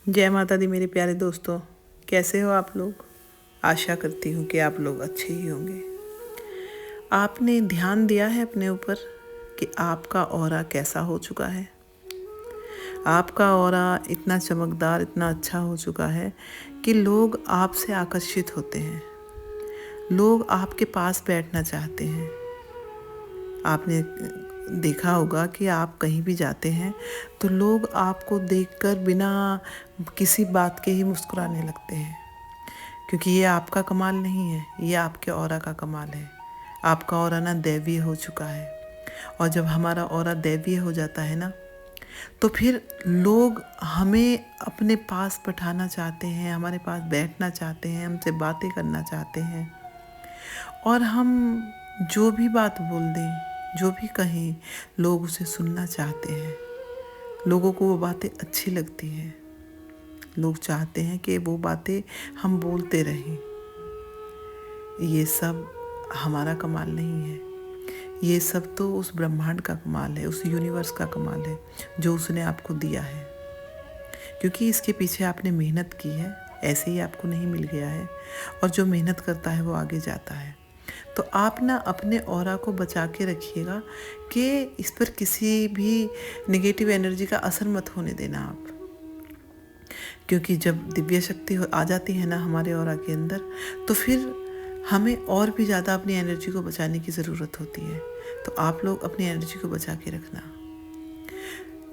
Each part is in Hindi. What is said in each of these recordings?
जय माता दी मेरे प्यारे दोस्तों, कैसे हो आप लोग। आशा करती हूँ कि आप लोग अच्छे ही होंगे। आपने ध्यान दिया है अपने ऊपर कि आपका ऑरा कैसा हो चुका है। आपका ऑरा इतना चमकदार, इतना अच्छा हो चुका है कि लोग आपसे आकर्षित होते हैं, लोग आपके पास बैठना चाहते हैं। आपने देखा होगा कि आप कहीं भी जाते हैं तो लोग आपको देखकर बिना किसी बात के ही मुस्कुराने लगते हैं, क्योंकि ये आपका कमाल नहीं है, ये आपके ऑरा का कमाल है। आपका ऑरा ना दैवीय हो चुका है, और जब हमारा ऑरा दैवीय हो जाता है ना, तो फिर लोग हमें अपने पास बैठाना चाहते हैं, हमारे पास बैठना चाहते हैं, हमसे बातें करना चाहते हैं। और हम जो भी बात बोल दें, जो भी कहें, लोग उसे सुनना चाहते हैं। लोगों को वो बातें अच्छी लगती हैं। लोग चाहते हैं कि वो बातें हम बोलते रहें। ये सब हमारा कमाल नहीं है, ये सब तो उस ब्रह्मांड का कमाल है, उस यूनिवर्स का कमाल है जो उसने आपको दिया है। क्योंकि इसके पीछे आपने मेहनत की है, ऐसे ही आपको नहीं मिल गया है। और जो मेहनत करता है वो आगे जाता है। तो आप ना अपने ऑरा को बचा के रखिएगा कि इस पर किसी भी नेगेटिव एनर्जी का असर मत होने देना आप। क्योंकि जब दिव्य शक्ति आ जाती है ना हमारे ऑरा के अंदर, तो फिर हमें और भी ज़्यादा अपनी एनर्जी को बचाने की ज़रूरत होती है। तो आप लोग अपनी एनर्जी को बचा के रखना,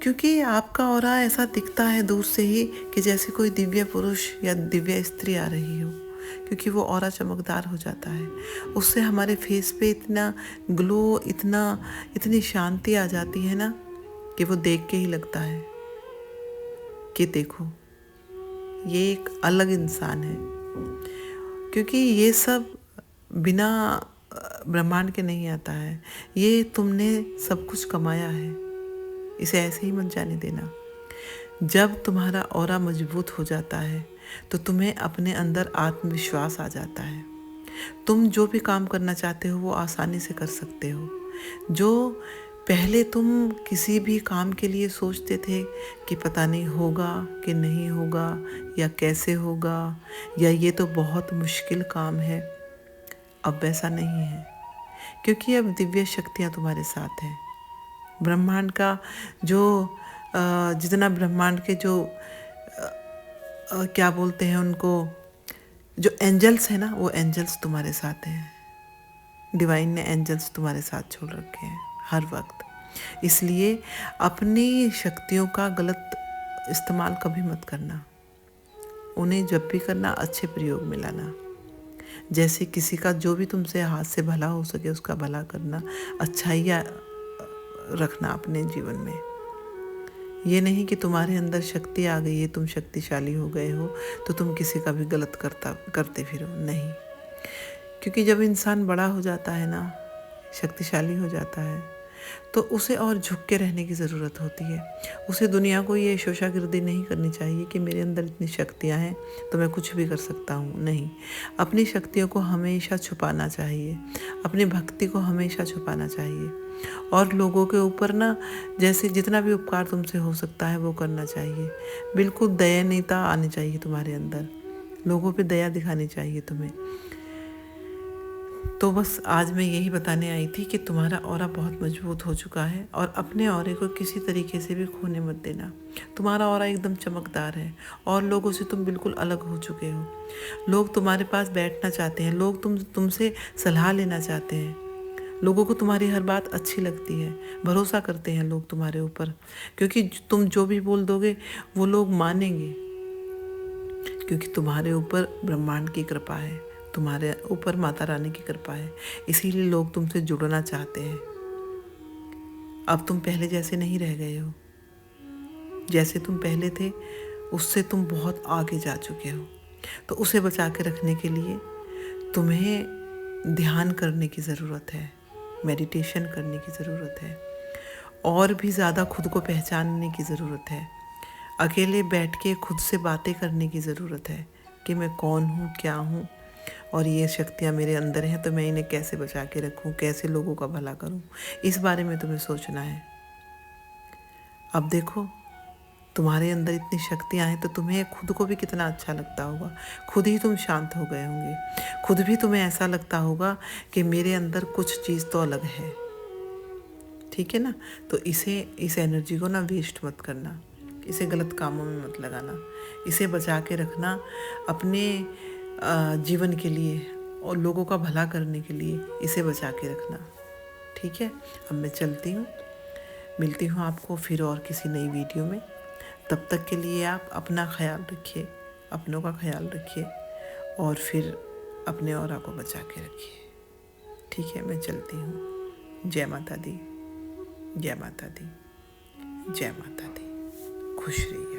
क्योंकि आपका ऑरा ऐसा दिखता है दूर से ही कि जैसे कोई दिव्य पुरुष या दिव्य स्त्री आ रही हो, क्योंकि वो ऑरा चमकदार हो जाता है। उससे हमारे फेस पे इतना ग्लो, इतनी शांति आ जाती है ना कि वो देख के ही लगता है कि देखो ये एक अलग इंसान है। क्योंकि ये सब बिना ब्रह्मांड के नहीं आता है, ये तुमने सब कुछ कमाया है, इसे ऐसे ही मत जाने देना। जब तुम्हारा ऑरा मजबूत हो जाता है तो तुम्हें अपने अंदर आत्मविश्वास आ जाता है। तुम जो भी काम करना चाहते हो वो आसानी से कर सकते हो। जो पहले तुम किसी भी काम के लिए सोचते थे कि पता नहीं होगा कि नहीं होगा, या कैसे होगा, या ये तो बहुत मुश्किल काम है, अब वैसा नहीं है। क्योंकि अब दिव्य शक्तियाँ तुम्हारे साथ हैं। ब्रह्मांड का जो जितना ब्रह्मांड के जो क्या बोलते हैं उनको, जो एंजल्स हैं ना, वो एंजल्स तुम्हारे साथ हैं। डिवाइन ने एंजल्स तुम्हारे साथ छोड़ रखे हैं हर वक्त। इसलिए अपनी शक्तियों का गलत इस्तेमाल कभी मत करना। उन्हें जब भी करना अच्छे प्रयोग में लाना। जैसे किसी का जो भी तुमसे हाथ से भला हो सके उसका भला करना, अच्छाइयाँ रखना अपने जीवन में। ये नहीं कि तुम्हारे अंदर शक्ति आ गई है, तुम शक्तिशाली हो गए हो तो तुम किसी का भी गलत करते फिरो, नहीं। क्योंकि जब इंसान बड़ा हो जाता है ना, शक्तिशाली हो जाता है, तो उसे और झुक के रहने की ज़रूरत होती है। उसे दुनिया को ये शोशागिर्दी नहीं करनी चाहिए कि मेरे अंदर इतनी शक्तियाँ हैं तो मैं कुछ भी कर सकता हूँ, नहीं। अपनी शक्तियों को हमेशा छुपाना चाहिए, अपनी भक्ति को हमेशा छुपाना चाहिए। और लोगों के ऊपर ना, जैसे जितना भी उपकार तुमसे हो सकता है वो करना चाहिए। बिल्कुल दयानीयता आनी चाहिए तुम्हारे अंदर, लोगों पे दया दिखानी चाहिए तुम्हें। तो बस आज मैं यही बताने आई थी कि तुम्हारा ऑरा बहुत मजबूत हो चुका है, और अपने ऑरे को किसी तरीके से भी खोने मत देना। तुम्हारा ऑरा एकदम चमकदार है और लोगों से तुम बिल्कुल अलग हो चुके हो। लोग तुम्हारे पास बैठना चाहते हैं, लोग तुमसे सलाह लेना चाहते हैं। लोगों को तुम्हारी हर बात अच्छी लगती है, भरोसा करते हैं लोग तुम्हारे ऊपर, क्योंकि तुम जो भी बोल दोगे वो लोग मानेंगे। क्योंकि तुम्हारे ऊपर ब्रह्मांड की कृपा है, तुम्हारे ऊपर माता रानी की कृपा है, इसीलिए लोग तुमसे जुड़ना चाहते हैं। अब तुम पहले जैसे नहीं रह गए हो, जैसे तुम पहले थे उससे तुम बहुत आगे जा चुके हो। तो उसे बचा के रखने के लिए तुम्हें ध्यान करने की ज़रूरत है, मेडिटेशन करने की ज़रूरत है, और भी ज़्यादा खुद को पहचानने की ज़रूरत है। अकेले बैठ के खुद से बातें करने की ज़रूरत है कि मैं कौन हूँ, क्या हूँ, और ये शक्तियाँ मेरे अंदर हैं तो मैं इन्हें कैसे बचा के रखूँ, कैसे लोगों का भला करूँ, इस बारे में तुम्हें सोचना है। अब देखो तुम्हारे अंदर इतनी शक्तियाँ हैं तो तुम्हें खुद को भी कितना अच्छा लगता होगा। खुद ही तुम शांत हो गए होंगे, खुद भी तुम्हें ऐसा लगता होगा कि मेरे अंदर कुछ चीज़ तो अलग है। ठीक है ना। तो इस एनर्जी को ना वेस्ट मत करना, इसे गलत कामों में मत लगाना, इसे बचा के रखना अपने जीवन के लिए और लोगों का भला करने के लिए इसे बचा के रखना। ठीक है। अब मैं चलती हूँ, मिलती हूँ आपको फिर और किसी नई वीडियो में। तब तक के लिए आप अपना ख्याल रखिए, अपनों का ख्याल रखिए और फिर अपने औरा को बचा के रखिए। ठीक है, मैं चलती हूँ। जय माता दी, जय माता दी, जय माता दी। खुश रहिए।